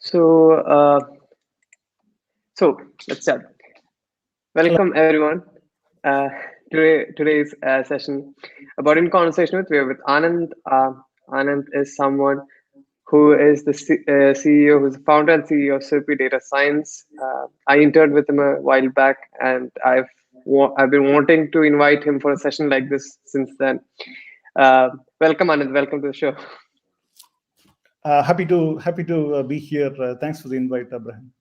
So, so let's start. Hello. Welcome everyone. Today's session about in conversation we're with Anand. Anand is someone who is the CEO, who's the founder and CEO of Sirpi Data Science. I interned with him a while back, and I've been wanting to invite him for a session like this since then. Welcome, Anand. Welcome to the show. Happy to be here. Thanks for the invite, Abraham.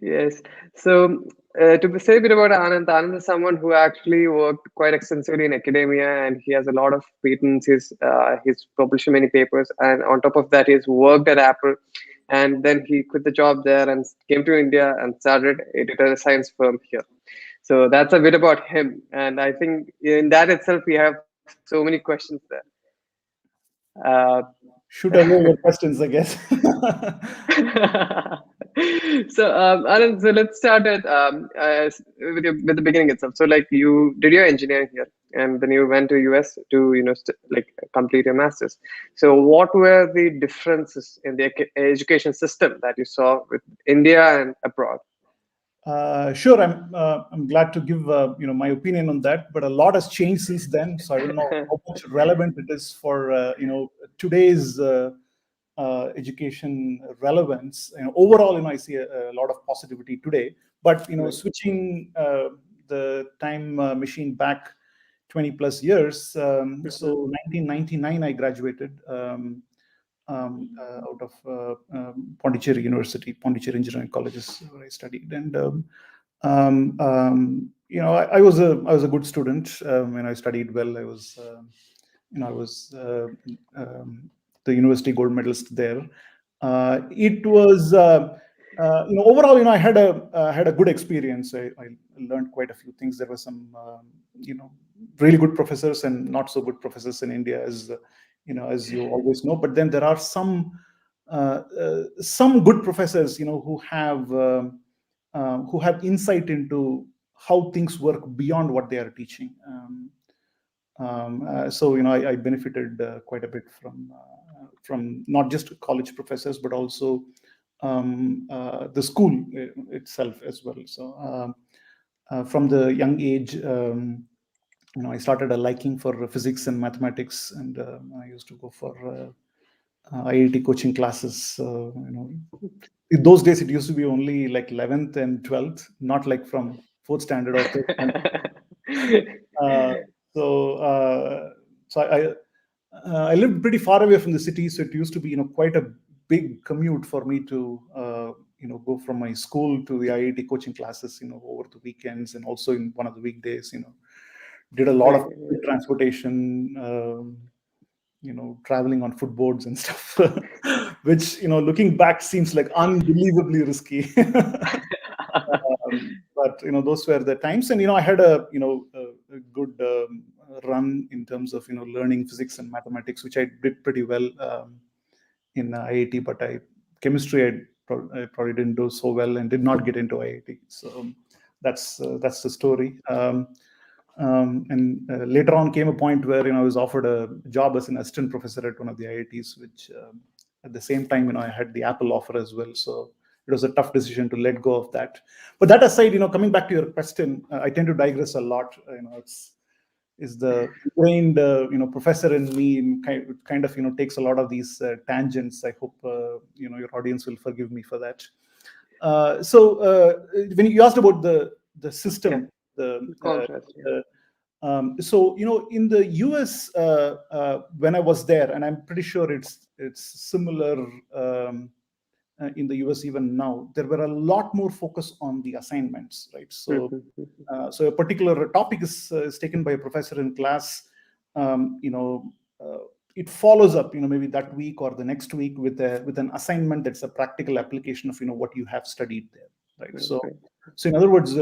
Yes. So, say a bit about Anand, Anand is someone who actually worked quite extensively in academia, and he has a lot of patents. He's published many papers, and on top of that, he's worked at Apple, and then he quit the job there and came to India and started a data science firm here. So that's a bit about him, and I think in that itself, we have so many questions there. Uh, Shoot away your questions, I guess. So, Anand, so let's start with the beginning itself. So, like, you did your engineering here, and then you went to US to complete your masters. So, what were the differences in the education system that you saw with India and abroad? Sure, I'm glad to give my opinion on that. But a lot has changed since then, so I don't know how much relevant it is for today's education relevance. Overall, I see a lot of positivity today. But Right. switching the time machine back 20 plus years. So 1999, I graduated out of Pondicherry University, Pondicherry Engineering College is where I studied, and I was a good student. I studied well. I was the university gold medalist there. It was overall, I had a good experience. I learned quite a few things. There were some really good professors and not so good professors in India, as you always know. But then there are some good professors, who have insight into how things work beyond what they are teaching. So I benefited quite a bit from not just college professors, but also the school itself as well. So from the young age, I started a liking for physics and mathematics, and I used to go for IIT coaching classes. In those days, it used to be only like 11th and 12th, not like from fourth standard or third standard. Uh, so I lived pretty far away from the city, so it used to be quite a big commute for me to go from my school to the IIT coaching classes over the weekends, and also in one of the weekdays. Did a lot of Right. transportation. Traveling on footboards and stuff, which looking back seems like unbelievably risky. But those were the times, and I had a good run in terms of learning physics and mathematics, which I did pretty well in IIT. But chemistry I probably didn't do so well and did not get into IIT. So that's the story. And later on came a point where I was offered a job as an assistant professor at one of the IITs, which at the same time I had the Apple offer as well. So it was a tough decision to let go of that. But that aside, coming back to your question, I tend to digress a lot. Is the trained professor in me, and kind of takes a lot of these tangents. I hope your audience will forgive me for that. So when you asked about the system, Contrast. Yeah. so in the US, when I was there, and I'm pretty sure it's similar in the US even now, there were a lot more focus on the assignments, right? So so a particular topic is taken by a professor in class. um, you know it follows up maybe that week or the next week with an assignment that's a practical application of what you have studied there, right? So Right. in other words,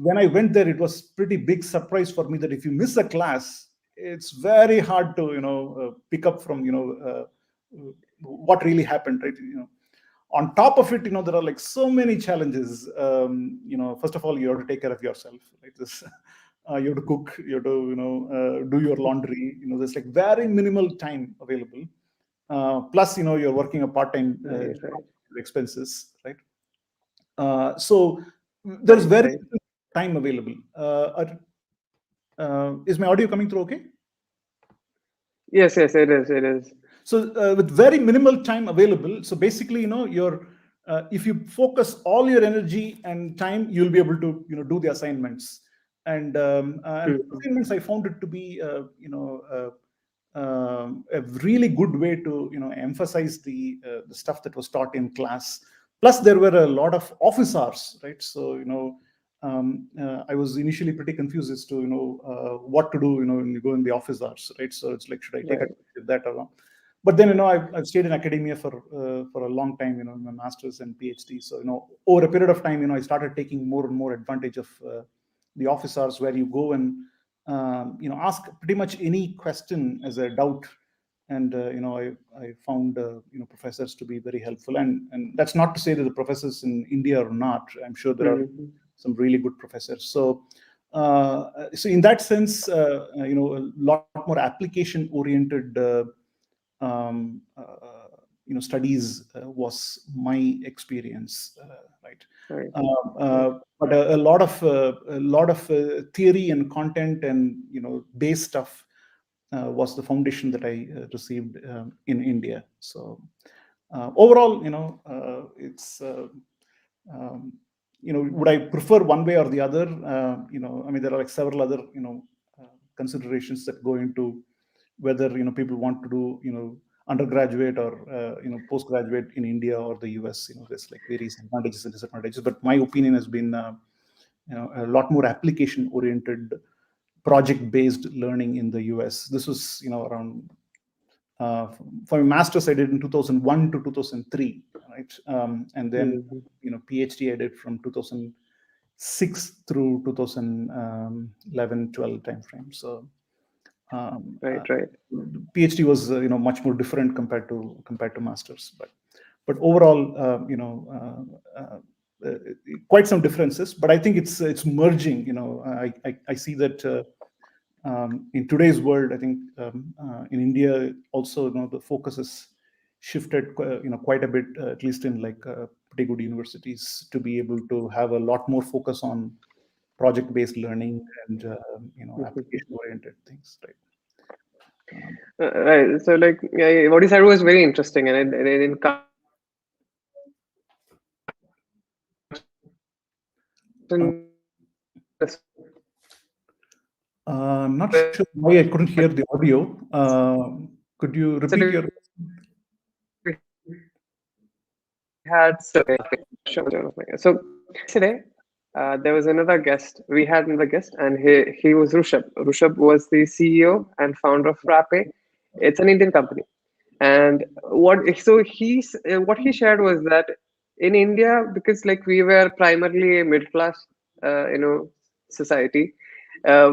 when I went there, it was pretty big surprise for me that if you miss a class, it's very hard to pick up from what really happened, right? On top of it, there are like so many challenges. First of all, you have to take care of yourself, right? You have to cook, you have to do your laundry. There's like very minimal time available. plus you're working a part-time Right, job, right, expenses, right? So there's right, very right. little time available. Is my audio coming through okay? Yes, yes, it is. It is. So with very minimal time available, so basically, you're if you focus all your energy and time, you'll be able to do the assignments. And Mhm. assignments, I found it to be a really good way to emphasize the stuff that was taught in class. Plus, there were a lot of office hours, right? So I was initially pretty confused as to what to do when you go in the office hours, right? So it's like, should I take Right. advantage of that or not? But then I've stayed in academia for a long time, my master's and PhD. So over a period of time, I started taking more and more advantage of the office hours, where you go and ask pretty much any question as a doubt. And I found professors to be very helpful. And that's not to say that the professors in India are not. I'm sure there are Mhm. some really good professors. So in that sense, a lot more application oriented um, uh, studies was my experience, right? Right, right. But a lot of theory and content and base stuff was the foundation that I received in India. So overall, it's um, would I prefer one way or the other? I mean, there are like several other considerations that go into whether people want to do undergraduate or postgraduate in India or the US. There's like various advantages and disadvantages. But my opinion has been a lot more application oriented, project based learning in the US. This was around uh, for my master's I did in 2001 to 2003, right? And then Mhm. PhD I did from 2006 through 2011 12 timeframe. So um, uh, Right, right. PhD was much more different compared to masters, but overall quite some differences. But I think it's merging. I see that in today's world. I think in India also the focus has shifted quite a bit, at least in like pretty good universities, to be able to have a lot more focus on project based learning and Mhm. application oriented things, right? Um, Right. So, like, yeah, what you said was very interesting, and it uh, not sure why I couldn't hear the audio. Could you repeat your? so yesterday there was another guest. We had another guest, and he was Rushabh. Rushabh was the CEO and founder of Frappe. It's an Indian company. And what he shared was that in India, because like we were primarily a middle class, society,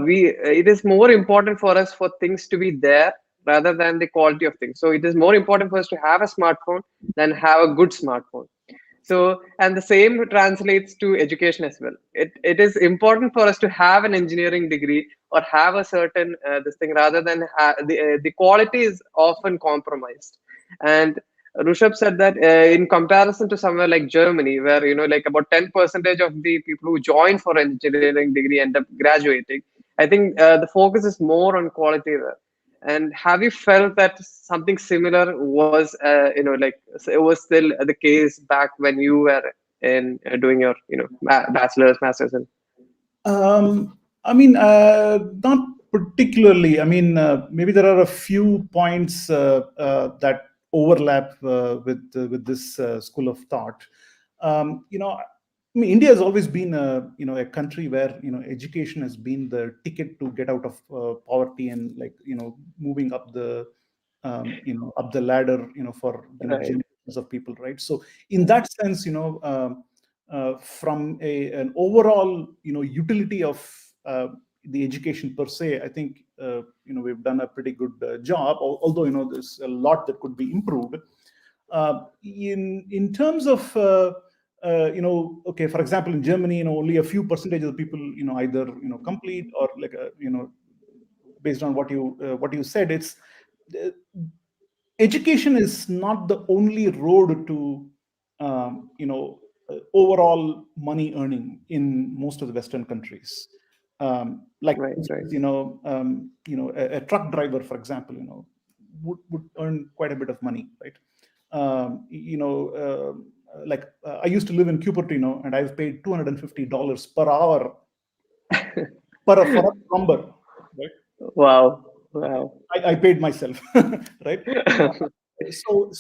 we it is more important for us for things to be there rather than the quality of things. So it is more important for us to have a smartphone than have a good smartphone. So, and the same translates to education as well. It is important for us to have an engineering degree or have a certain this thing rather than the quality is often compromised. And Rushabh said that in comparison to somewhere like Germany, where like about 10% of the people who join for engineering degree end up graduating, I think the focus is more on quality there. And have you felt that something similar was, like it was still the case back when you were in doing your, bachelor's, master's, and I mean, not particularly. I mean, maybe there are a few points that overlap with this school of thought. I mean, India has always been a country where education has been the ticket to get out of poverty and like moving up the ladder for right, generations of people, right? So in that sense, from an overall utility of the education per se, I think we've done a pretty good job. Although there's a lot that could be improved. In terms of okay, for example, in Germany, only a few percentage of the people either complete or like based on what you said, it's uh, education is not the only road to overall money earning in most of the Western countries. Like Right, right, a truck driver, for example, would earn quite a bit of money, right? I used to live in Cupertino, and I've paid $250 per hour for a plumber, right? wow, wow. I paid myself, right? So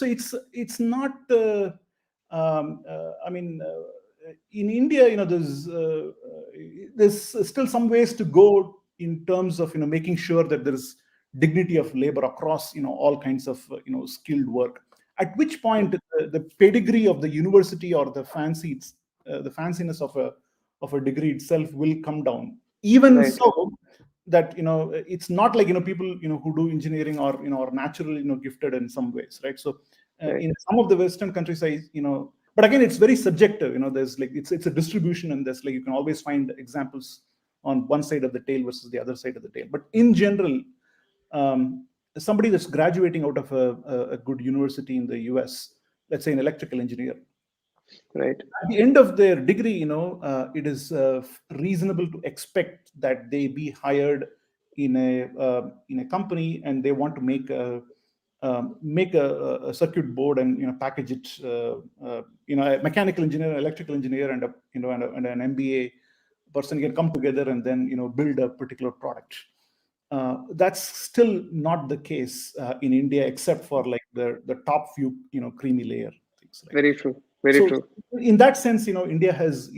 it's not. I mean, in India, there's still some ways to go in terms of making sure that there is dignity of labor across all kinds of skilled work. At which point the pedigree of the university or the the fanciness of a degree itself will come down. Even Right, so, that it's not like people who do engineering are naturally gifted in some ways, right? So right, in some of the Western countries, but again, it's very subjective. There's like it's a distribution, and there's like you can always find examples on one side of the tail versus the other side of the tail. But in general, somebody that's graduating out of a good university in the US, let's say an electrical engineer, right, at the end of their degree, it is reasonable to expect that they be hired in a company, and they want to make a circuit board and package it. A mechanical engineer, electrical engineer, and and an MBA person can come together and then build a particular product. That's still not the case in India, except for like the top few creamy layer things, right? very true, very So true. in that sense, India has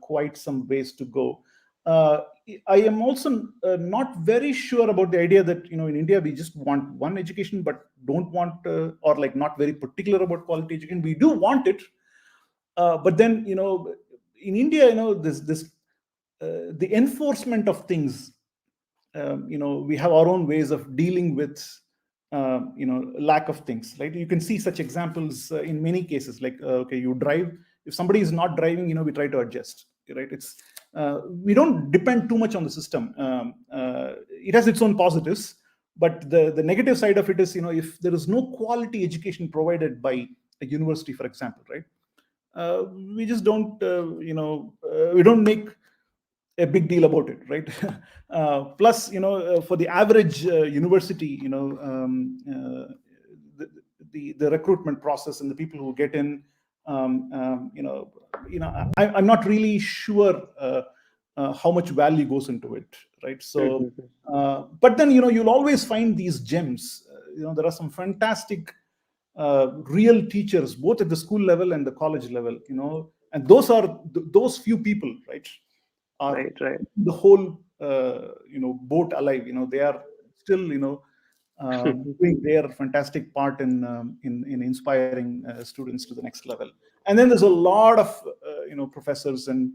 quite some ways to go. uh, I am also not very sure about the idea that in India we just want one education but don't want or like not very particular about quality education. We do want it, but then in India this the enforcement of things, we have our own ways of dealing with lack of things, right? You can see such examples in many cases, like okay, you drive, if somebody is not driving, we try to adjust, right? It's we don't depend too much on the system. It has its own positives, but the negative side of it is, if there is no quality education provided by a university, for example, right? We just don't we don't make a big deal about it, right? Plus, for the average university, the recruitment process and the people who get in, I'm not really sure how much value goes into it, right? So, but then you'll always find these gems. There are some fantastic real teachers, both at the school level and the college level, and those are those few people, right? Are Right, right, the whole boat alive. They are still doing their fantastic part in inspiring students to the next level. And then there's a lot of professors and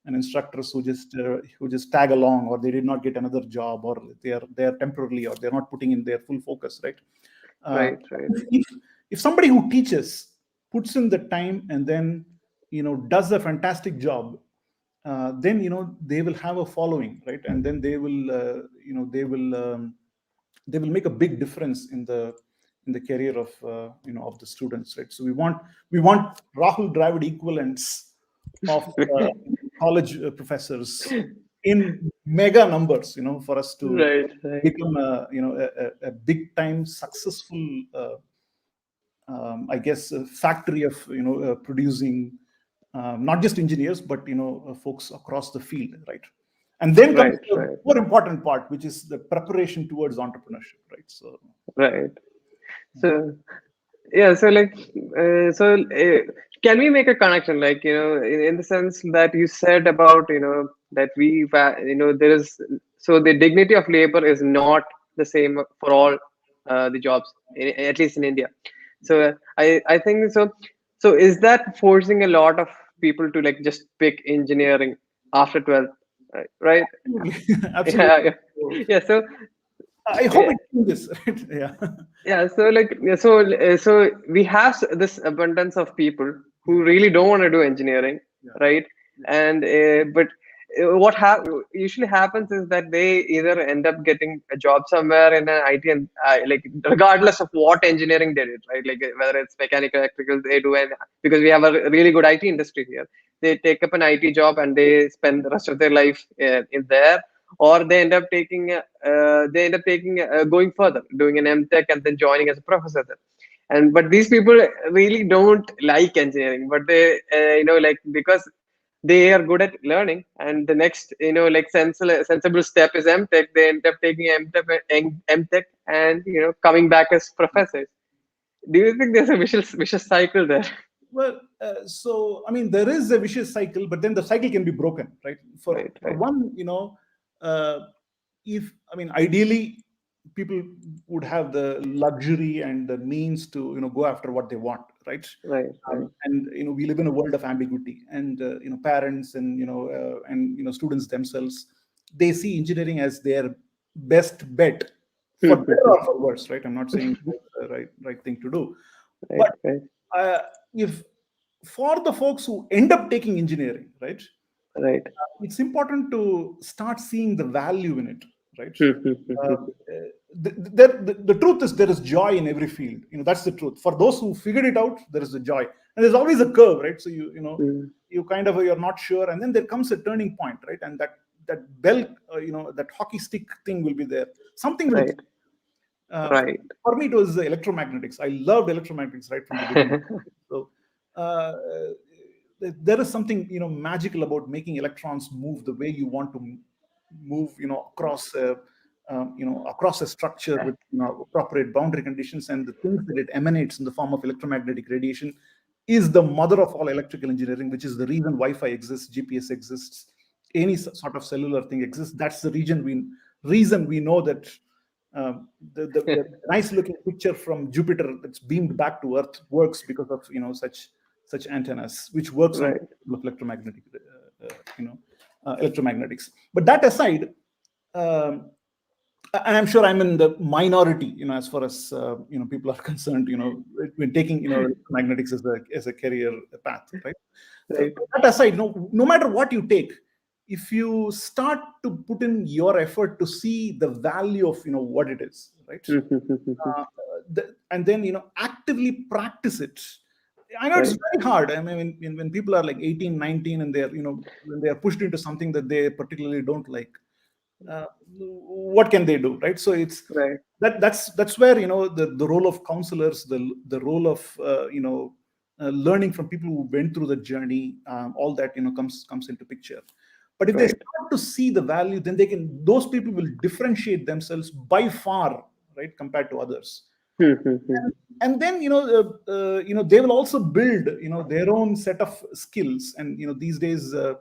instructors who just tag along, or they did not get another job, or they're temporarily, or they're not putting in their full focus, right? right, right, If somebody who teaches puts in the time and then does a fantastic job, then they will have a following, right? And then they will they will make a big difference in the career of of the students, right? So we want Rahul Dravid equivalents of college professors in mega numbers, for us to right, right, become a big time successful I guess a factory of producing not just engineers, but folks across the field, right? And then comes right, the right, more important part, which is the preparation towards entrepreneurship, right? So right. So yeah, so like can we make a connection, like in the sense that you said about that there is, so the dignity of labor is not the same for all the jobs, at least in India. So I think so. So is that forcing a lot of people to like just pick engineering after 12th, right? absolutely, Yeah, absolutely. yeah, So, yeah. So I hope it do this, right? Yeah. yeah, so like so we have this abundance of people who really don't want to do engineering, Yeah. right? And but usually happens is that they either end up getting a job somewhere in an IT, and like regardless of what engineering they did, right? Like whether it's mechanical, electrical, they do, and because we have a really good IT industry here, they take up an IT job and they spend the rest of their life in there, or they end up taking going further, doing an M.Tech and then joining as a professor there. And but these people really don't like engineering, but they like, because they are good at learning, and the next like sensible step is M.Tech. They end up taking M.Tech and coming back as professors. Do you think there's a vicious cycle there? Well, so I mean, there is a vicious cycle, but then the cycle can be broken, right? For Right. one, uh, if I mean, ideally, people would have the luxury and the means to go after what they want, right? Right. And we live in a world of ambiguity, and parents and students themselves, they see engineering as their best bet, for better or for worse, right? I'm not saying it's the right thing to do, Right. but uh, if for the folks who end up taking engineering, right, Right. it's important to start seeing the value in it, right? The truth is, there is joy in every field. That's the truth. For those who figured it out, there is a joy, and there's always a curve, right? So you kind of, you're not sure, and then there comes a turning point, right? And that bell, that hockey stick thing will be there. Something will. Right. For me, it was electromagnetics. I loved electromagnetics right from the beginning. So there is something magical about making electrons move the way you want to move, across across a structure with appropriate boundary conditions, and the things that it emanates in the form of electromagnetic radiation is the mother of all electrical engineering, which is the reason Wi-Fi exists, GPS exists, any sort of cellular thing exists. That's the reason we know that the nice looking picture from Jupiter that's beamed back to Earth works because of such antennas, which works on electromagnetic electromagnetics. But that aside, and I'm sure I'm in the minority, as far as people are concerned, when taking magnetics as a career path, right? So that aside, no matter what you take, if you start to put in your effort to see the value of what it is, right, and then actively practice it. I know it's very hard. I mean, when people are like 18, 19, and they're when they are pushed into something that they particularly don't like, what can they do, right? So it's that's where the role of counselors, the role of learning from people who went through the journey, all that comes into picture. But if they start to see the value, then those people will differentiate themselves by far, right, compared to others. And then they will also build their own set of skills, and these days the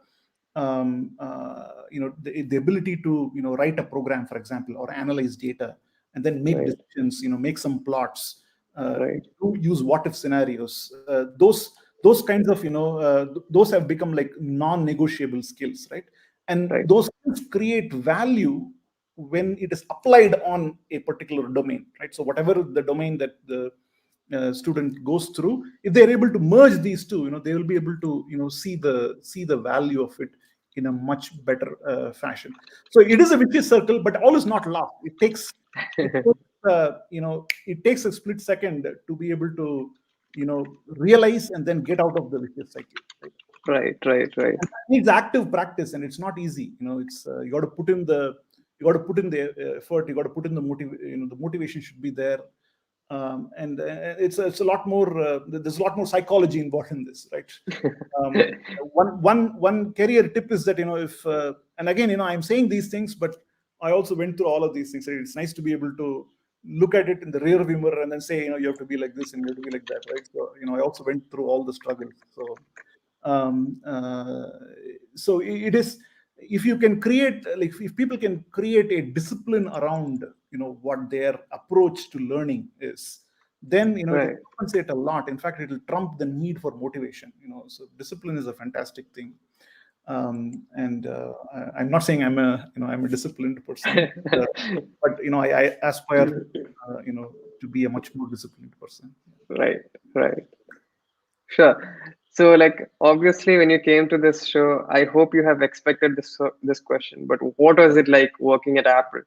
ability to write a program, for example, or analyze data and then make decisions, make some plots, use what if scenarios, those kinds of those have become like non-negotiable skills, right? And those skills create value when it is applied on a particular domain, right? So whatever the domain that the student goes through, if they're able to merge these two, they will be able to see the value of it in a much better fashion. So it is a vicious circle, but all is not lost. It takes it takes a split second to be able to realize and then get out of the vicious cycle, right? Right. It needs active practice, and it's not easy. It's you got to put in the effort. You got to put in the motivation should be there. And it's a lot more. There's a lot more psychology involved in this, right? One career tip is that if and again I'm saying these things, but I also went through all of these things. It's nice to be able to look at it in the rear view mirror and then say you have to be like this and you have to be like that, right? So I also went through all the struggles. So so it is, if you can create, like if people can create a discipline around what their approach to learning is, then it will compensate a lot. In fact, it will trump the need for motivation. So discipline is a fantastic thing. And I'm not saying I'm a disciplined person, but I aspire to be a much more disciplined person. Right. Sure. So, like, obviously, when you came to this show, I hope you have expected this question. But what was it like working at Apple?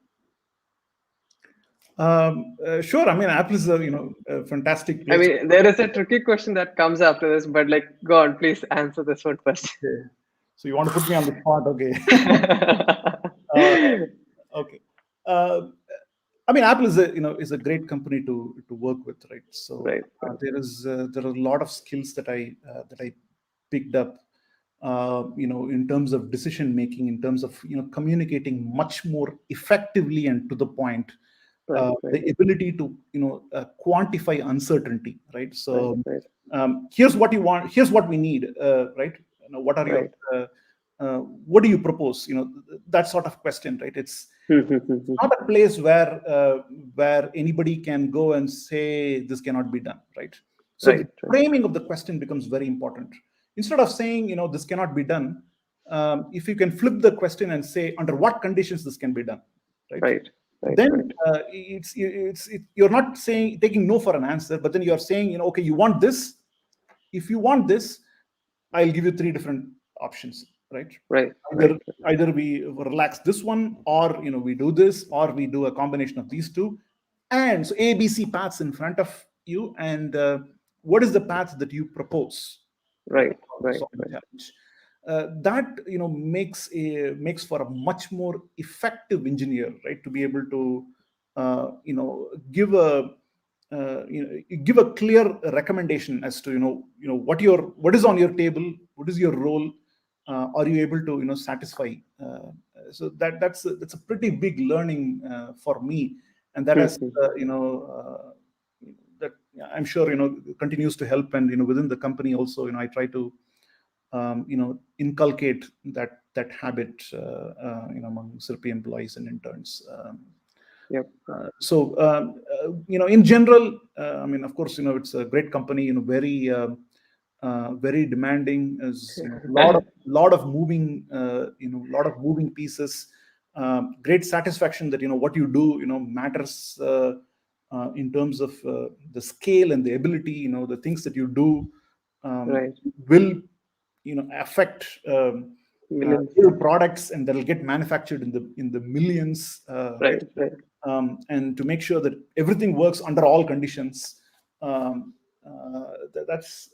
Sure. I mean, Apple is a fantastic I place. mean, there is a tricky question that comes after this, but like, go on, please answer this one first. Okay. So you want to put me on the spot? Okay. uh, okay. Uh, I mean, Apple is a great company to work with, right? So Right, right, there are a lot of skills that I picked up, in terms of decision making, in terms of communicating much more effectively and to the point, right, right, the ability to quantify uncertainty, right? right, So right, here's what you want, here's what we need, right? What are your right. what do you propose? That sort of question, right? It's Hmm, hmm, hmm, hmm. not a place where anybody can go and say this cannot be done, right? So the Right, right, framing of the question becomes very important. Instead of saying this cannot be done, if you can flip the question and say under what conditions this can be done, right? right, right, Then right, you're not saying taking no for an answer, but then you're saying okay, you want this. If you want this, I'll give you three different options, right? right, right, Either we relax this one, or we do this, or we do a combination of these two. And so ABC paths in front of you, and what is the path that you propose right, to right, solve the right, challenge? That makes for a much more effective engineer, right? To be able to give a give a clear recommendation as to what is on your table, what is your role, are you able to satisfy. So that's a pretty big learning for me, and that Hmm, has hmm. that I'm sure continues to help. And within the company also, I try to inculcate that habit among Sirpi employees and interns. Yep, In general, I mean, of course, it's a great company, very very demanding, is lot of moving lot of moving pieces. Great satisfaction that what you do matters in terms of the scale and the ability. The things that you do right. will affect Millions. real products, and that'll get manufactured in the millions, right? Right, right, And to make sure that everything works under all conditions. That's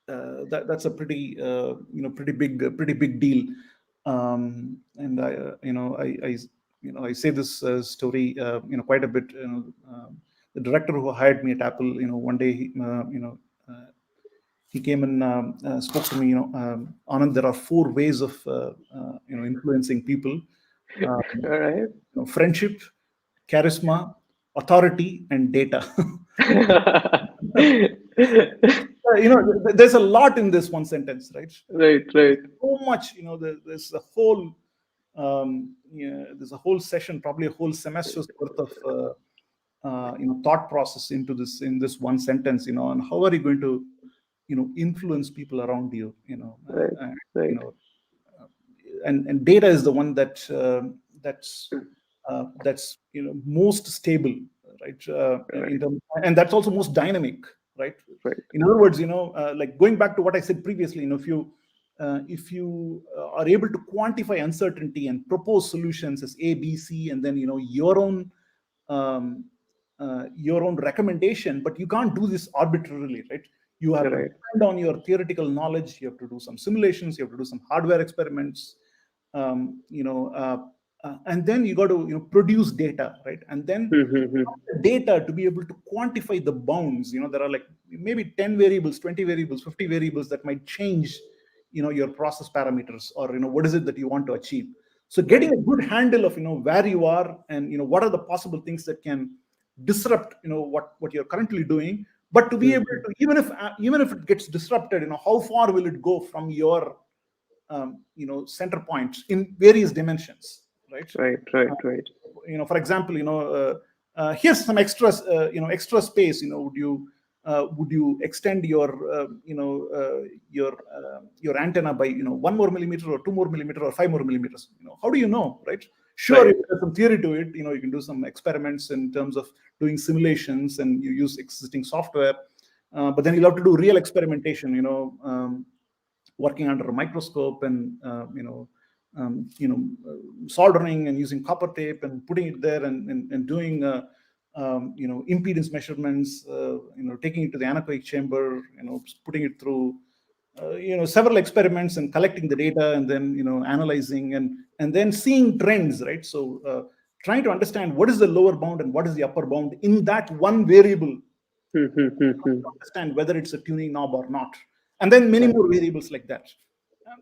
that's a pretty big deal. And I say this story quite a bit. The director who hired me at Apple, one day he came and spoke to me. Anand, there are four ways of influencing people: all right. friendship, charisma, authority, and data. There's a lot in this one sentence, right? Right, right, So much. There's a whole there's a whole session, probably a whole semester's worth of thought process into this in this one sentence. And how are you going to influence people around you? right, And, you right. know and data is the one that's most stable, right? Right, And that's also most dynamic, right? right, In other words, like going back to what I said previously, if you are able to quantify uncertainty and propose solutions as A, B, C, and then um, your own recommendation, but you can't do this arbitrarily, right? You have to right, depend on your theoretical knowledge. You have to do some simulations. You have to do some hardware experiments. And then you got to produce data, right? And then data to be able to quantify the bounds. There are like maybe 10 variables, 20 variables, 50 variables that might change your process parameters, or what is it that you want to achieve. So getting right, a good handle of where you are, and what are the possible things that can disrupt what you're currently doing. But to be able to, even if it gets disrupted, how far will it go from your center points in various dimensions, right? right, right, right, For example, here's some extra space. Would you extend your antenna by 1 more millimeter, or 2 more millimeter, or 5 more millimeters? How do you know, right? Sure, right, if there's some theory to it, you can do some experiments in terms of doing simulations, and you use existing software. but then you'll have to do real experimentation, working under a microscope and soldering and using copper tape and putting it there and doing impedance measurements, taking it to the anechoic chamber, putting it through several experiments and collecting the data and then analyzing and then seeing trends, right? So trying to understand what is the lower bound and what is the upper bound in that one variable, understand whether it's a tuning knob or not, and then many more variables like that.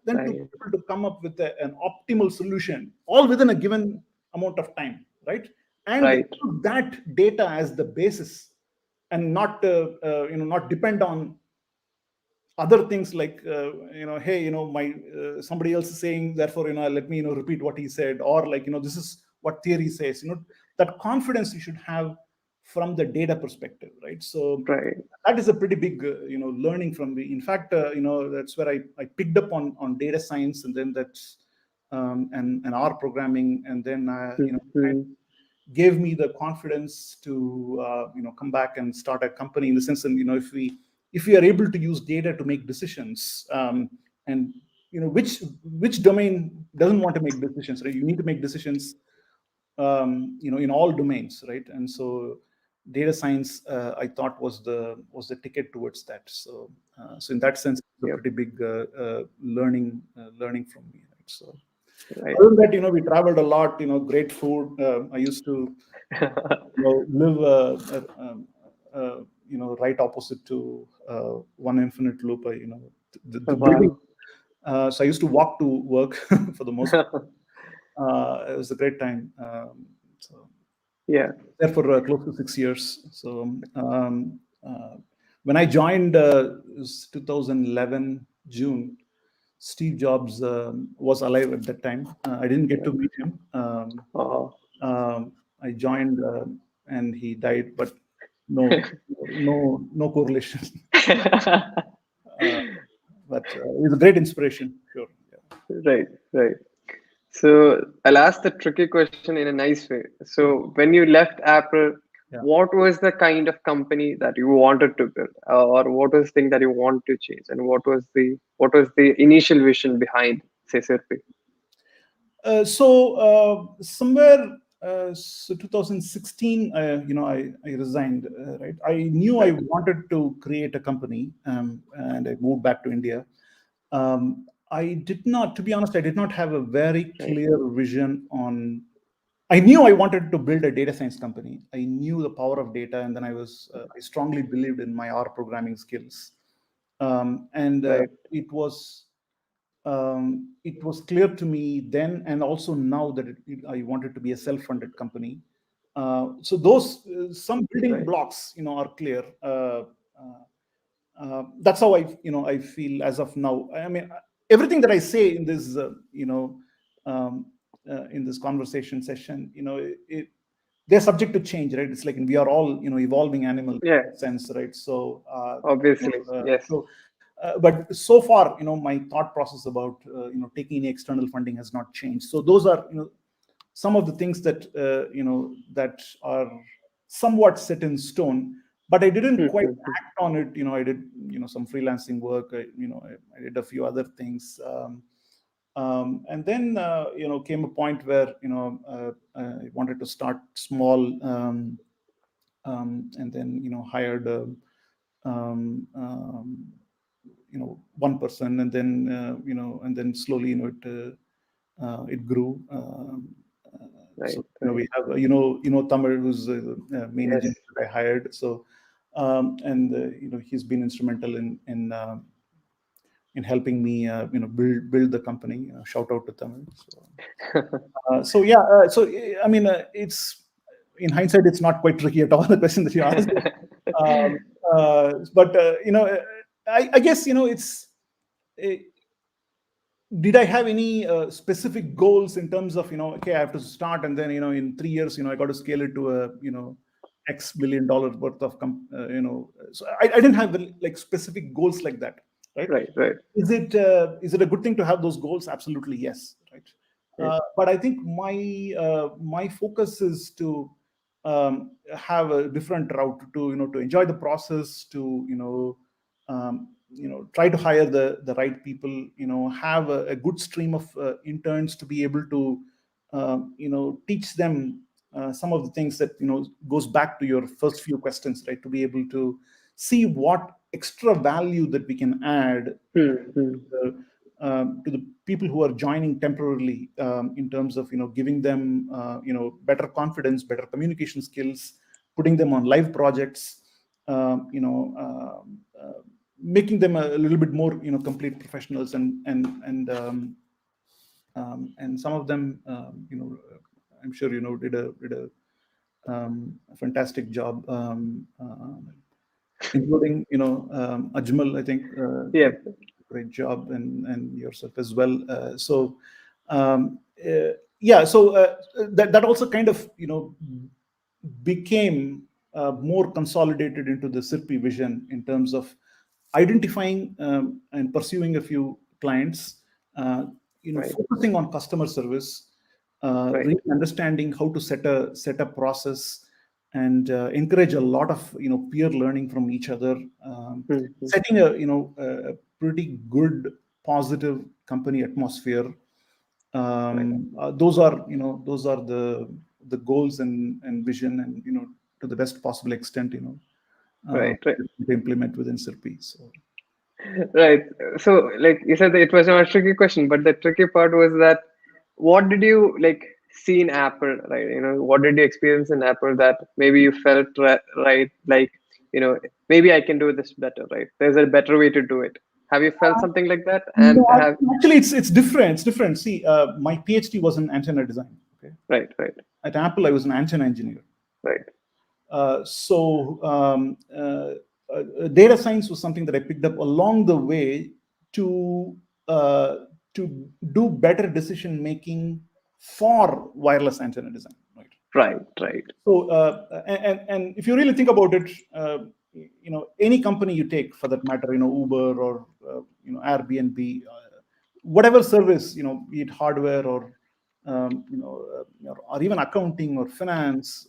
Then to be able to come up with an optimal solution, all within a given amount of time, right? And use that data as the basis, and not not depend on other things like hey, my somebody else is saying, therefore let me repeat what he said, or like this is what theory says. That confidence you should have from the data perspective, right? So that is a pretty big learning from me. In fact, that's where I picked up on data science, and then that's and R programming, and then gave me the confidence to come back and start a company, in the sense that if we are able to use data to make decisions, and which domain doesn't want to make decisions, right? You need to make decisions in all domains, right? And so data science I thought was the ticket towards that. So in that sense, it's a pretty big learning from me, right? So other than that, we traveled a lot, great food. I used to live right opposite to One Infinite Loop. The building. So I used to walk to work for the most part. It was a great time. There for close to 6 years. So when I joined, it was 2011 June. Steve Jobs was alive at that time. I didn't get to meet him. I joined and he died, but no correlation. But it was a great inspiration, sure. Yeah. Right. So I'll ask the tricky question in a nice way. So when you left Apple, what was the kind of company that you wanted to build, or what was the thing that you want to change, and what was the initial vision behind, say, Sirpi? Somewhere, so 2016, I resigned. Right, I knew I wanted to create a company, and I moved back to India. I did not, to be honest, I did not have a very clear vision on. I knew I wanted to build a data science company. I knew the power of data, and then I strongly believed in my R programming skills, it was clear to me then, and also now, that I wanted to be a self-funded company. So those some building blocks, are clear. That's how I feel as of now. I mean, everything that I say in this, in this conversation session, they're subject to change, right? It's like we are all, evolving animals in that sense, right? So obviously, yes. So, but so far, my thought process about taking any external funding has not changed. So those are, some of the things that that are somewhat set in stone. But I didn't quite act on it. I did, some freelancing work. I did a few other things. And then, came a point where, I wanted to start small, and then, hired, one person, and then, and then slowly, it grew. So we have, Tamil, who's the main engineer that I hired. So, and he's been instrumental in helping me, build the company. Shout out to Tamil. So yeah. So I mean, it's, in hindsight, it's not quite tricky at all, the question that you asked. But I guess it's. Did I have any specific goals in terms of, okay, I have to start, and then, in 3 years, I got to scale it to a, X $1 billion worth of, so I didn't have like specific goals like that, right? Right. Is it a good thing to have those goals? Absolutely, yes, right. But I think my focus is to have a different route to to enjoy the process, to try to hire the right people, have a good stream of interns to be able to teach them some of the things that goes back to your first few questions, right? To be able to see what extra value that we can add to the people who are joining temporarily, in terms of giving them better confidence, better communication skills, putting them on live projects, making them a little bit more complete professionals, and some of them I'm sure did a fantastic job, including Ajmal, I think, Yeah. did a great job, and yourself as well. Um, uh, yeah, so that also kind of became more consolidated into the Sirpi vision, in terms of identifying and pursuing a few clients, Right. focusing on customer service, Right. really understanding how to set a process, and encourage a lot of peer learning from each other, setting a pretty good positive company atmosphere. Right. Those are the goals and vision, and to the best possible extent, Right. Right. to implement within Sirpi. So Right. So, like you said, it was not a tricky question, but the tricky part was that what did you like see in Apple, right? What did you experience in Apple that maybe you felt right, like, maybe I can do this better, right? There's a better way to do it. Have you felt something like that? And no, have actually, it's different. It's different. See, my PhD was in antenna design. Okay, right, right, at Apple, I was an antenna engineer. right, Data science was something that I picked up along the way to uh, to do better decision making for wireless antenna design. Right. right, right, So, and if you really think about it, any company you take, for that matter, Uber or Airbnb, whatever service, be it hardware or or even accounting or finance,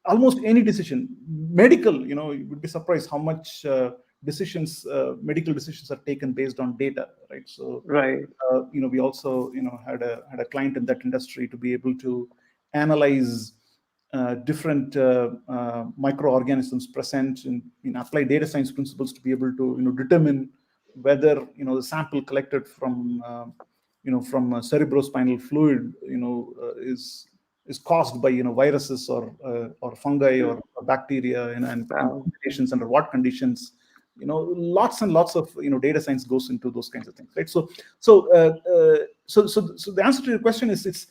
almost any decision, medical, you would be surprised how much medical decisions are taken based on data, right? So right, we also had a client in that industry to be able to analyze different microorganisms present in applied data science principles, to be able to determine whether the sample collected from cerebrospinal fluid is caused by viruses or fungi or bacteria, and in wow, combinations, under what conditions. Lots and lots of data science goes into those kinds of things, right? So the answer to your question is, this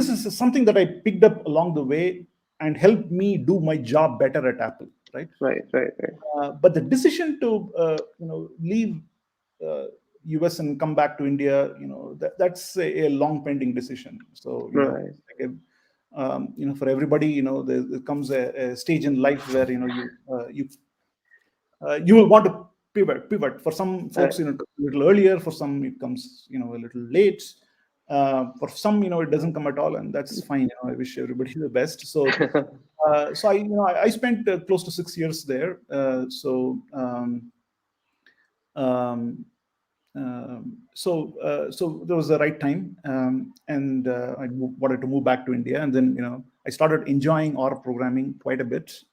is something that I picked up along the way and helped me do my job better at Apple, right? right, right, right, But the decision to leave uh, US and come back to India, that's a long pending decision. So right, like for everybody, there comes a stage in life where you will want to pivot. For some right. folks, a little earlier. For some, it comes a little late. For some, it doesn't come at all, and that's fine. I wish everybody the best. So I spent close to 6 years there. So there was the right time, and wanted to move back to India, and then I started enjoying R programming quite a bit,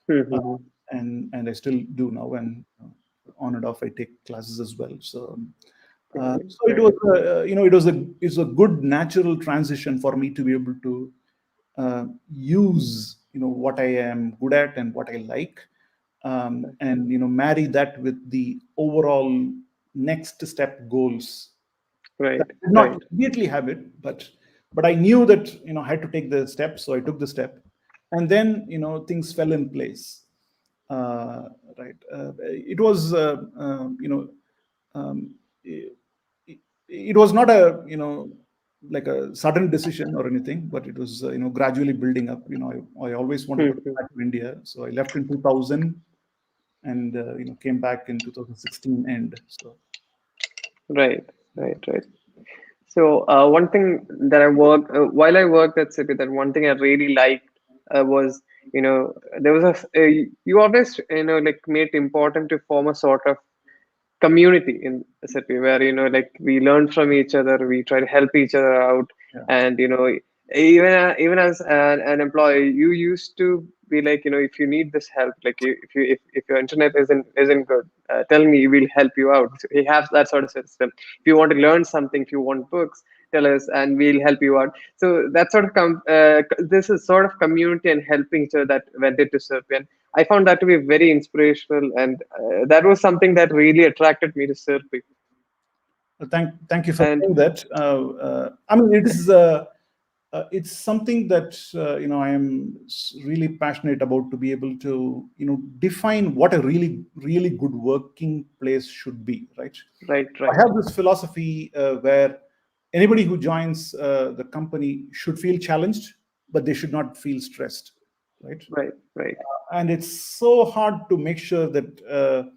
uh, and I still do now, and on and off I take classes as well. Right, So it was right, it's a good natural transition for me to be able to use what I am good at and what I like, and marry that with the overall next step goals. right, That I did not right, immediately have it, but I knew that I had to take the step, so I took the step, and then things fell in place. Right. It was um, it, it was not a like a sudden decision or anything, but it was gradually building up. I always wanted to come back to India, so I left in 2000, and came back in 2016 end. So right, right, right. So one thing that I worked while I worked at Sirpi, that one thing I really liked was, there was you always, like, made it important to form a sort of community in SAP, where, like, we learn from each other, we try to help each other out. Yeah. And even as an employee, you used to be like, if you need this help, like, if your internet isn't good, tell me, we'll help you out. So we have that sort of system. If you want to learn something, if you want books, tell us and we'll help you out. So that sort of this is sort of community and helping each other that went into SAP. I found that to be very inspirational, and that was something that really attracted me to Sirpi. Thank you for And saying that. I mean, it's something that I am really passionate about, to be able to define what a really good working place should be. Right. right, I right, have this philosophy where anybody who joins the company should feel challenged, but they should not feel stressed. Right. right, right. And it's so hard to make sure that The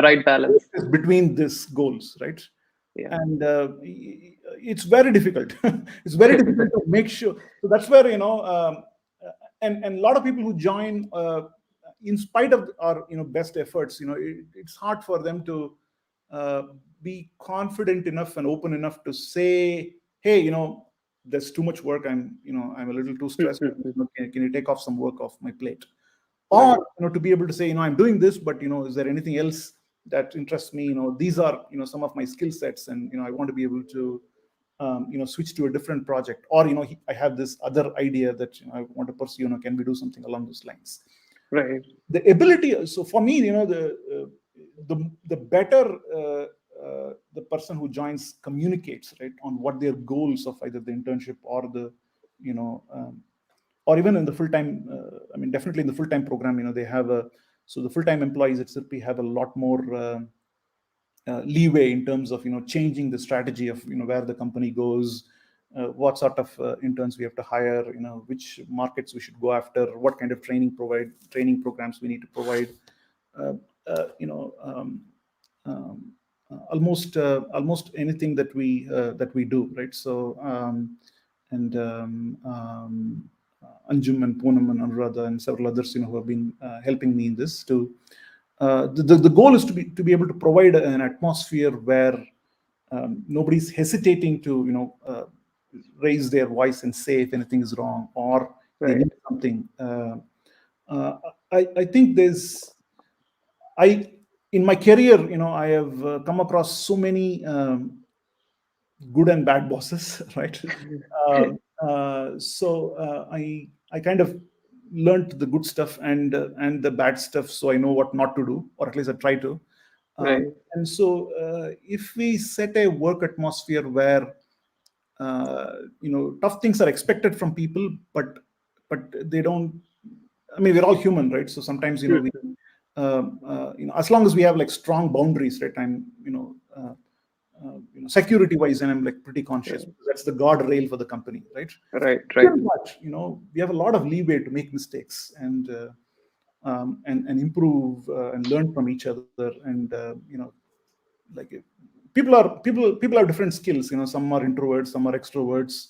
right balance. is between these goals, right? Yeah, And it's very difficult. It's very difficult to make sure. So that's where and a lot of people who join, in spite of our best efforts, it's hard for them to uh, be confident enough and open enough to say, hey, there's too much work. I'm a little too stressed. Can you take off some work off my plate? Or right, to be able to say, I'm doing this, but is there anything else that interests me? These are some of my skill sets, and I want to be able to switch to a different project, or I have this other idea that I want to pursue. Can we do something along those lines? right, The ability. So for me, the better the person who joins communicates, right, on what their goals of either the internship or the or even in the full-time, I mean, definitely in the full-time program, they have so the full-time employees at Sirpi have a lot more leeway in terms of, changing the strategy of, where the company goes, what sort of interns we have to hire, which markets we should go after, what kind of training programs we need to provide, uh, uh, you know, um, um, almost anything that we do, right? So, and Anjum and Poonam and Anuradha and several others, who have been helping me in this. The goal is to be able to provide an atmosphere where nobody's hesitating to raise their voice and say if anything is wrong or they right, need something. Uh, I think I in my career, I have come across so many good and bad bosses, right? I kind of learned the good stuff and the bad stuff, so I know what not to do, or at least I try to. Um, right, and so, if we set a work atmosphere where tough things are expected from people, but they don't. I mean, we're all human, right? So sometimes, we as long as we have like strong boundaries, right? Security wise, and I'm like pretty conscious. right, That's the guardrail for the company, right? right, right, Beyond that, we have a lot of leeway to make mistakes and improve and learn from each other. And like people have different skills. Some are introverts, some are extroverts.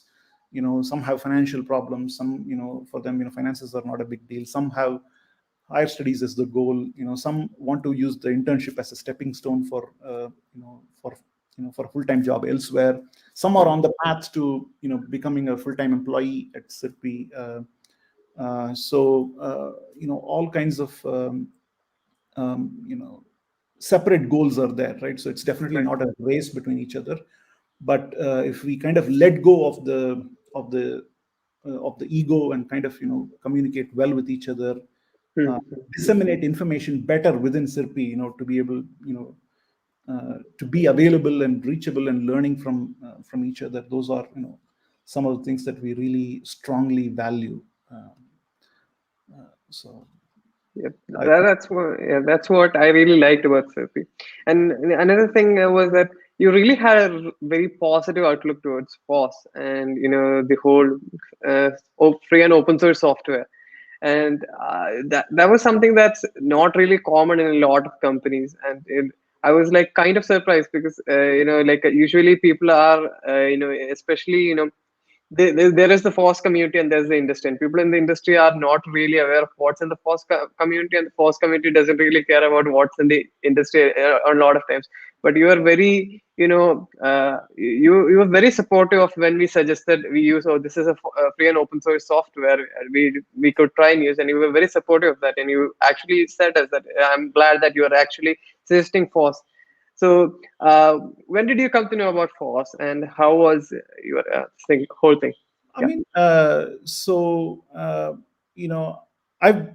Some have financial problems. Some, for them, finances are not a big deal. Some have higher studies as the goal. Some want to use the internship as a stepping stone for for a full-time job elsewhere. Some are on the path to becoming a full-time employee at Sirpi. All kinds of separate goals are there, right? So it's definitely right. not a race between each other. But if we kind of let go of the ego and kind of communicate well with each other, uh, disseminate information better within Sirpi, to be able, to be available and reachable and learning from each other. Those are, some of the things that we really strongly value. So Yep, I, that's what I really liked about Sirpi. And another thing was that you really had a very positive outlook towards FOSS and, the whole free and open source software. And that was something that's not really common in a lot of companies. And I was like kind of surprised because like usually people are especially there is the force community and there's the industry, and people in the industry are not really aware of what's in the force community, and the force community doesn't really care about what's in the industry a lot of times. But you are very you were very supportive of when we suggested we use, oh, this is a free and open source software we could try and use, and you were very supportive of that, and you actually said us that I'm glad that you are actually suggesting force. So, when did you come to know about FOSS, and how was your whole thing? I Yeah, mean, so you know, I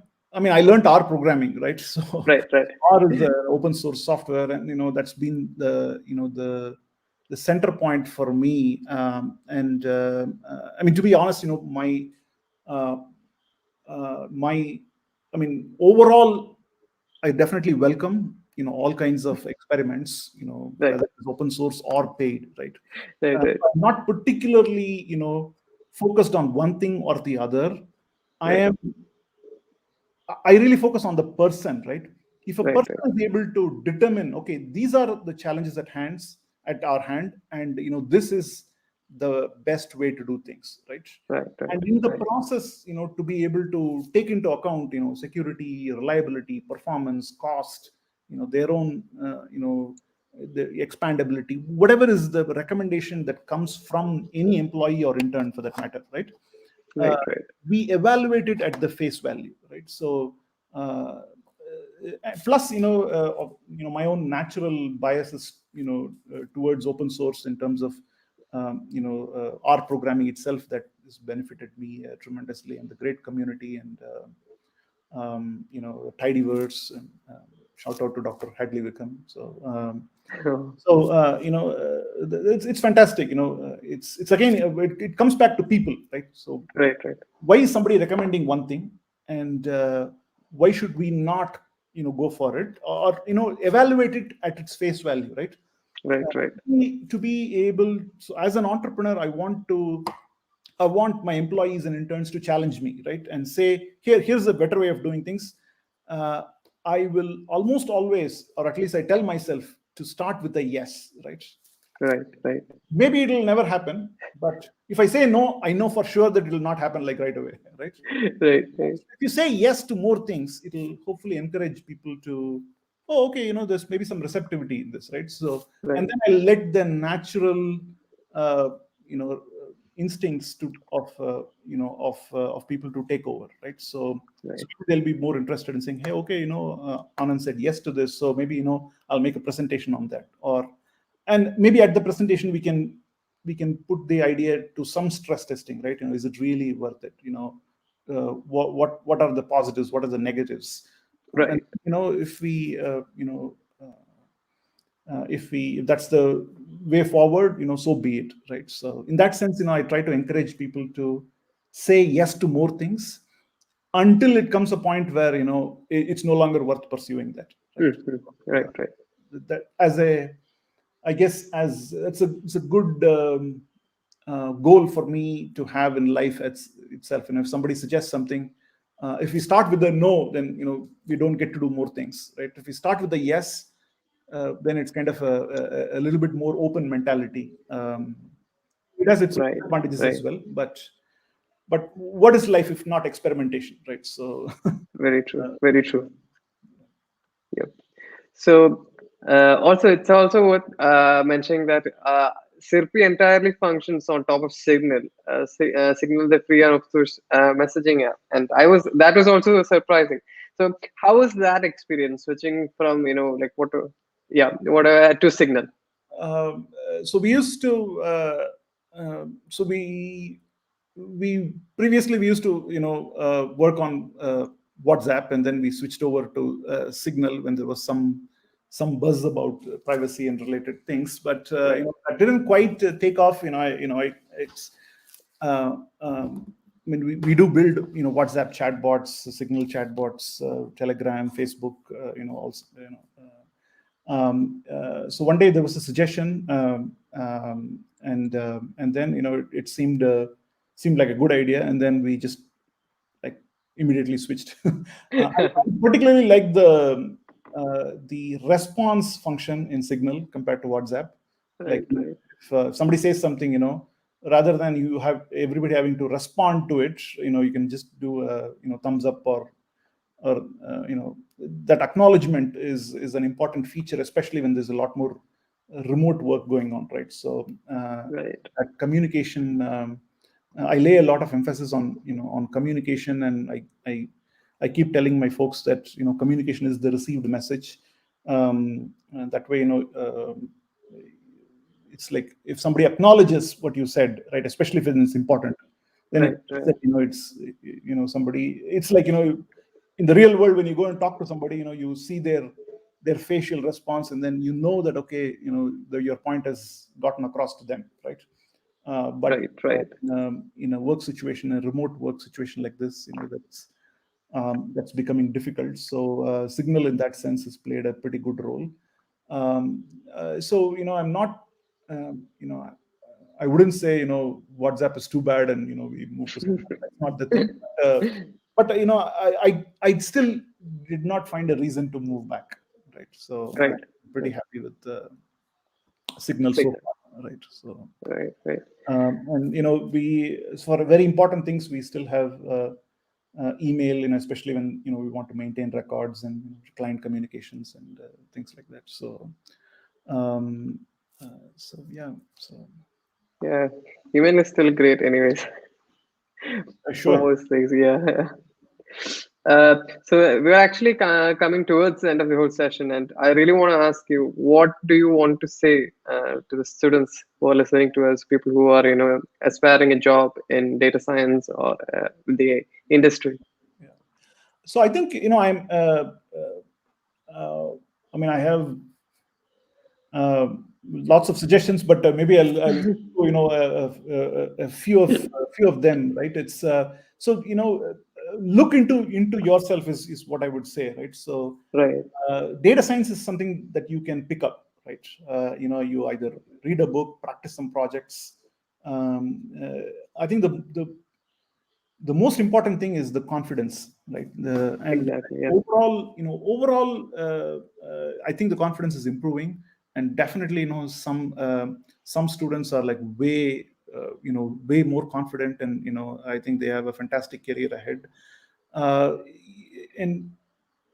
learned R programming, right? So right, right, R is open source software, and that's been the center point for me. I mean, to be honest, uh, overall, I definitely welcome all kinds of experiments, right, whether it's open source or paid, right? right, right, I'm not particularly focused on one thing or the other. I right, am I really focus on the person, right? If a right, person is able to determine, okay, these are the challenges at our hand, and this is the best way to do things, right? right, right, And in the right, process, to be able to take into account, security, reliability, performance, cost, their own, the expandability, whatever is the recommendation that comes from any employee or intern for that matter, right? uh, right, right, we evaluate it at the face value, right? So plus my own natural biases towards open source in terms of R programming itself, that has benefited me tremendously, and the great community, and tidyverse, and shout out to Dr. Hadley Wickham. So oh, it's fantastic. It's again, it comes back to people, right? So right, right, why is somebody recommending one thing, and why should we not go for it, or evaluate it at its face value, right? right, right, To be able, so as an entrepreneur, I want my employees and interns to challenge me, right? And say, here's a better way of doing things. uh, I will almost always, or at least I tell myself, to start with a yes, right? right, right, Maybe it'll never happen, but if I say no, I know for sure that it will not happen like right away, right? right, right, If you say yes to more things, it'll hopefully encourage people to, oh, okay, there's maybe some receptivity in this, right? So, right, and then I let the natural, uh, you know, instincts of people to take over, right? So right, they'll be more interested in saying, hey, okay, Anand said yes to this, so maybe I'll make a presentation on that, and maybe at the presentation we can put the idea to some stress testing, right? Is it really worth it? What are the positives, what are the negatives? And right, if that's the way forward, so be it, right? So in that sense, I try to encourage people to say yes to more things until it comes a point where it's no longer worth pursuing that, right? mhm, right, right, That as a, I guess, as it's a good goal for me to have in life itself. If somebody suggests something, if we start with the no, then we don't get to do more things, right? If we start with the yes, then it's kind of a little bit more open mentality. It has its right, advantages right. as well, but what is life if not experimentation, right? So Very true, uh, very true. Yep. So, also, it's also worth mentioning that Sirpi entirely functions on top of Signal. Signal, the free and open source messaging app, and that was also surprising. So, how was that experience switching from like to Signal? so we used to so we previously we used to work on WhatsApp, and then we switched over to Signal when there was some buzz about privacy and related things, but Right. that didn't quite take off. It's I mean, we do build WhatsApp chatbots, Signal chatbots, Telegram, Facebook, also so one day there was a suggestion, and then it seemed like a good idea, and then we just like immediately switched. I particularly like the response function in Signal compared to WhatsApp. Like Right. if somebody says something, rather than you have everybody having to respond to it, you can just do a thumbs up or that acknowledgement is an important feature, especially when there's a lot more remote work going on, right? So Right. that communication, I lay a lot of emphasis on on communication, and I keep telling my folks that communication is the received message. And that way, it's like if somebody acknowledges what you said, right, especially if it's important, then Right. it's like, it's somebody. It's like in the real world, when you go and talk to somebody, you see their facial response, and then that okay, your point has gotten across to them, right? But Right. in a work situation, a remote work situation like this, that's becoming difficult. So Signal, in that sense, has played a pretty good role. So I'm not, I wouldn't say WhatsApp is too bad, and we move to Signal. That's not the thing. But I still did not find a reason to move back, right? So Right. I'm pretty happy with the Signal so far, right? So Right. and we, for very important things, we still have email, especially when we want to maintain records and client communications and things like that. So yeah. So Yeah. Email is still great, anyways. For sure. most things, yeah. So we're actually coming towards the end of the whole session, and I really want to ask you, what do you want to say to the students who are listening to us, people who are aspiring a job in data science or the industry? Yeah. So I think I'm. I mean, I have lots of suggestions, but maybe I'll a few of them, right? It's so look into yourself is what I would say, right? So Right. data science is something that you can pick up, right? You either read a book, practice some projects. I think the most important thing is the confidence, right? And Exactly. Yeah. overall, I think the confidence is improving, and definitely, some students are like way more confident, and I think they have a fantastic career ahead. And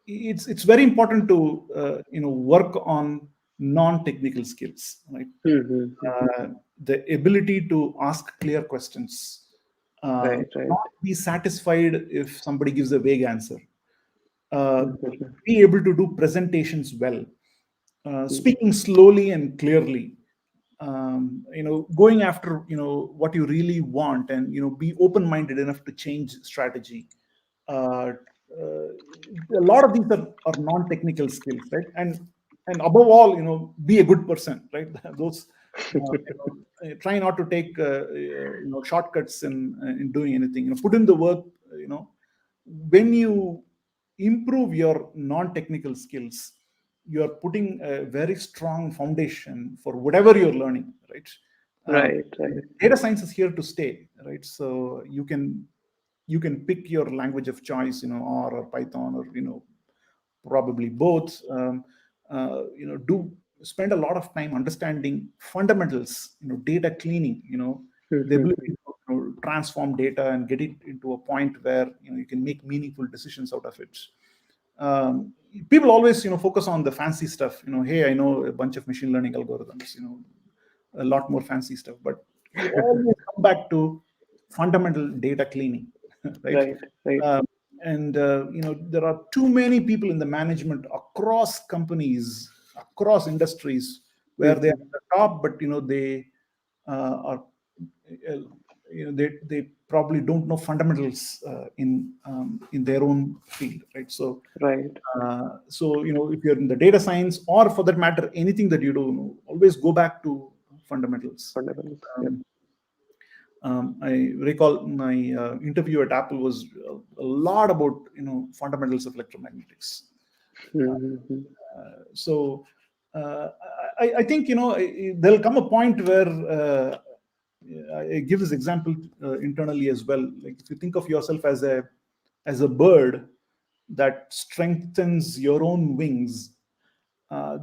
it's very important to work on non-technical skills, right? The ability to ask clear questions, Right. not be satisfied if somebody gives a vague answer, be able to do presentations well, speaking slowly and clearly, going after what you really want, and be open-minded enough to change strategy. uh, a lot of these are non-technical skills, right? And above all, be a good person, right? Those try not to take shortcuts in doing anything. Put in the work. When you improve your non-technical skills, you are putting a very strong foundation for whatever you're learning, right? Right. Data science is here to stay, right? So you can pick your language of choice, R or Python, or probably both. Do spend a lot of time understanding fundamentals, data cleaning, the ability to transform data and get it into a point where you can make meaningful decisions out of it. People always focus on the fancy stuff. Hey, I know a bunch of machine learning algorithms, a lot more fancy stuff, but you always come back to fundamental data cleaning, right? Right. And there are too many people in the management across companies, across industries, where they are at the top, but they are they probably don't know fundamentals in their own field, right? So Right. so if you're in the data science, or for that matter anything that you do, always go back to fundamentals. Fundamentals. Yep. I recall my interview at Apple was a lot about fundamentals of electromagnetics. So I think there'll come a point where I give this example internally as well. Like if you think of yourself as a bird, that strengthens your own wings,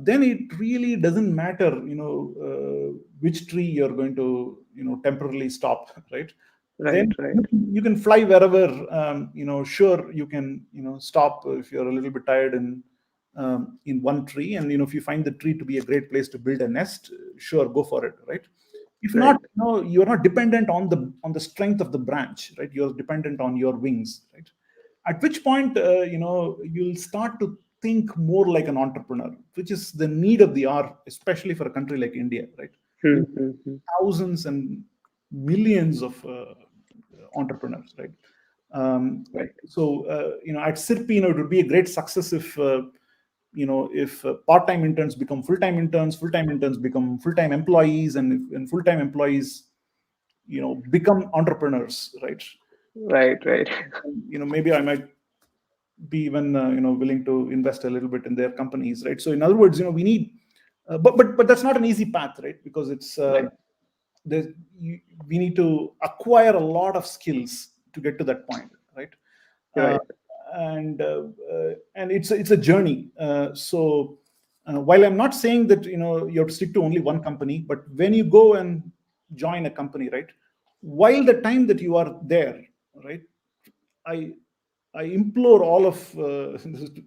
then it really doesn't matter, which tree you're going to, temporarily stop, right? Right, Then right, you can fly wherever. Sure, you can, stop if you're a little bit tired in one tree, and if you find the tree to be a great place to build a nest, sure, go for it, right? If right, not, you're not dependent on the strength of the branch, right? You're dependent on your wings, right? At which point, you'll start to think more like an entrepreneur, which is the need of the hour, especially for a country like India, right? hmm, We hmm, hmm. thousands and millions of entrepreneurs, right? Right, At Sirpi, it would be a great success if part-time interns become full-time interns become full-time employees, and full-time employees, become entrepreneurs, right? right, right, Maybe I might be even willing to invest a little bit in their companies, right? So in other words, we need, but that's not an easy path, right? Because it's right, there's we need to acquire a lot of skills to get to that point, right? uh, right, and it's a journey. While I'm not saying that you have to stick to only one company, but when you go and join a company, right, while the time that you are there, right, I I implore all of the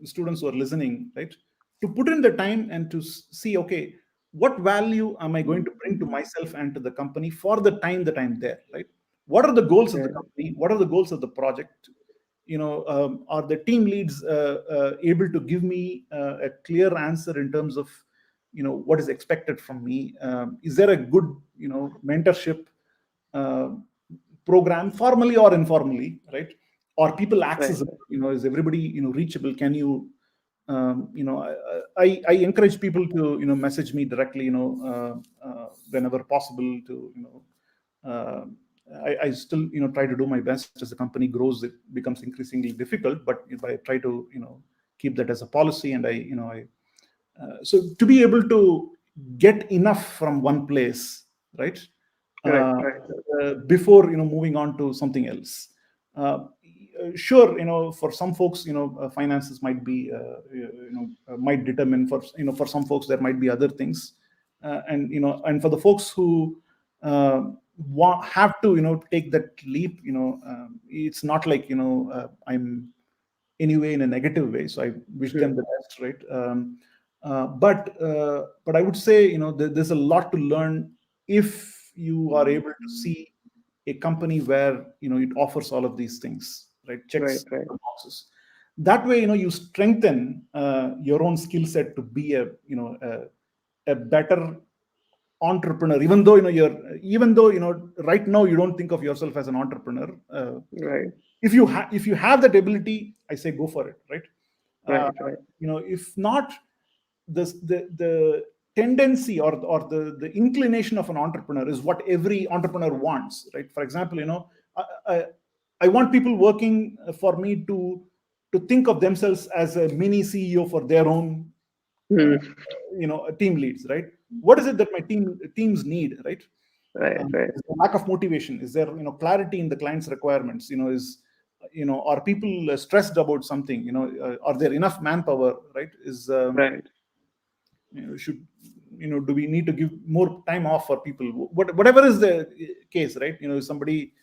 students who are listening, right, to put in the time and to see, okay, what value am I going to bring to myself and to the company for the time that I'm there, right? What are the goals of the right, company? What are the goals of the project? Are the team leads able to give me a clear answer in terms of, what is expected from me? Is there a good, mentorship uh, program, formally or informally, right? Or people right, accessible, is everybody, reachable? Can you, I encourage people to, message me directly, whenever possible, to, uh, I still, try to do my best. As the company grows, it becomes increasingly difficult, but if I try to, keep that as a policy, and so to be able to get enough from one place, right? right, uh, right, Before, moving on to something else. Sure, for some folks, finances might be, might determine. For some folks there might be other things, and for the folks who have to, take that leap, it's not like, I'm anyway in a negative way, so I wish them hmm, the best, right? But I would say, there's a lot to learn if you are able to see a company where, it offers all of these things, right? right, Checks right, the boxes. That way, you strengthen your own skill set to be a better entrepreneur. Even though, right now you don't think of yourself as an entrepreneur. right, If you have that ability, I say go for it, right? uh, right, right, if not, the tendency, or the inclination of an entrepreneur is what every entrepreneur wants, right? For example, I, I, I want people working for me to think of themselves as a mini CEO for their own uh, hmm, team leads, right? What is it that my teams need, right? right, right, Is there lack of motivation? Is there, clarity in the client's requirements? Are people stressed about something? Are there enough manpower, right? right, Should, do we need to give more time off for people? Whatever is the case, right? Somebody,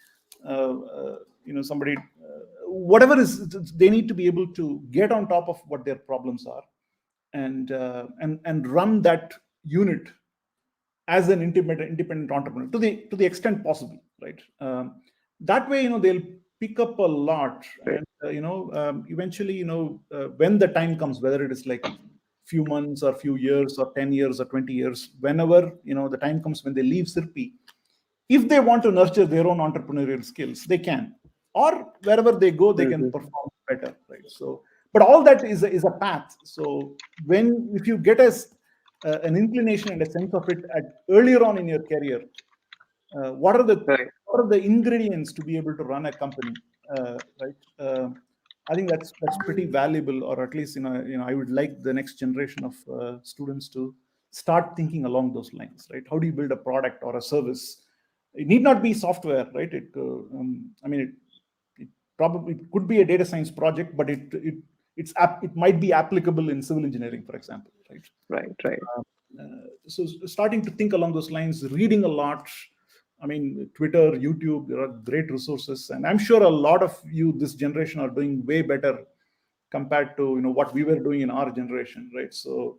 whatever is, they need to be able to get on top of what their problems are, and run that unit as an independent entrepreneur to the extent possible, right? That way, they'll pick up a lot, right, and eventually, when the time comes, whether it is like few months or few years or 10 years or 20 years, whenever, the time comes when they leave Sirpi, if they want to nurture their own entrepreneurial skills, they can, or wherever they go, they can hmm, perform better, right? So, but all that is a path. So if you get an inclination and a sense of it at earlier on in your career, what are the right, ingredients to be able to run a company, right? I think that's pretty valuable, or at least, I would like the next generation of students to start thinking along those lines, right? How do you build a product or a service? It need not be software, right? I mean, it probably could be a data science project, but it might be applicable in civil engineering, for example, right? Right, right. So starting to think along those lines, reading a lot. I mean, Twitter, YouTube, there are great resources, and I'm sure a lot of you this generation are doing way better compared to what we were doing in our generation, right? So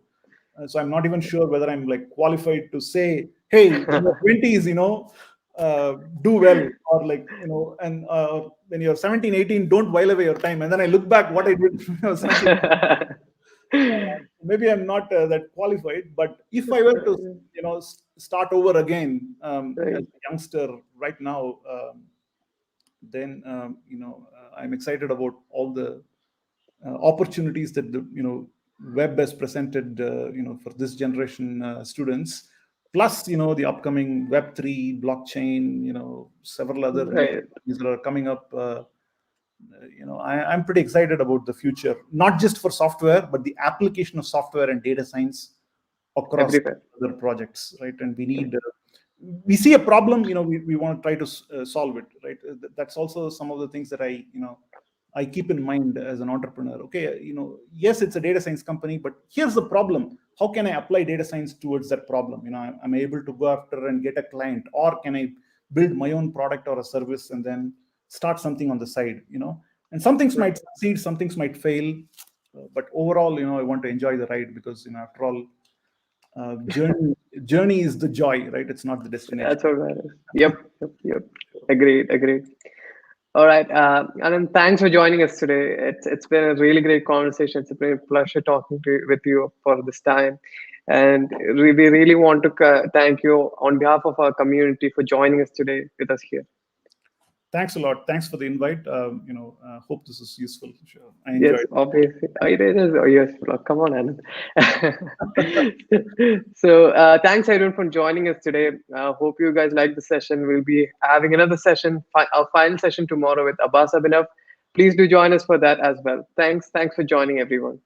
I'm not even sure whether I'm like qualified to say, hey, in your 20s, do well, or like and when you're 17, 18, don't while away your time. And then I look back what I did when I was 17. Maybe I'm not that qualified, but if I were to start over again as Right. a youngster right now, then I'm excited about all the opportunities that the web has presented for this generation students, plus the upcoming Web3, blockchain, several other new Right. technologies that are coming up. I'm pretty excited about the future, not just for software, but the application of software and data science across Everywhere. other projects, right? And we see a problem, we want to try to solve it, right? That's also some of the things that I keep in mind as an entrepreneur. Okay, yes, it's a data science company, but here's the problem. How can I apply data science towards that problem? I'm able to go after and get a client, or can I build my own product or a service and then start something on the side? And some things might succeed, some things might fail, but overall, I want to enjoy the ride, because after all, journey is the joy, right? It's not the destination. That's what matters. Yep, yep, yep. Agreed, agreed. All right, Anand, thanks for joining us today. It's been a really great conversation. It's been a pleasure talking with you for this time, and we really want to thank you on behalf of our community for joining us today with us here. Thanks a lot. Thanks for the invite. Hope this is useful. Sure, I Yes, enjoyed obviously. It is. Oh, yes. Come on, Anand. So, thanks everyone for joining us today. Hope you guys like the session. We'll be having another session, our final session tomorrow with Abbas Abhinav. Please do join us for that as well. Thanks. Thanks for joining, everyone.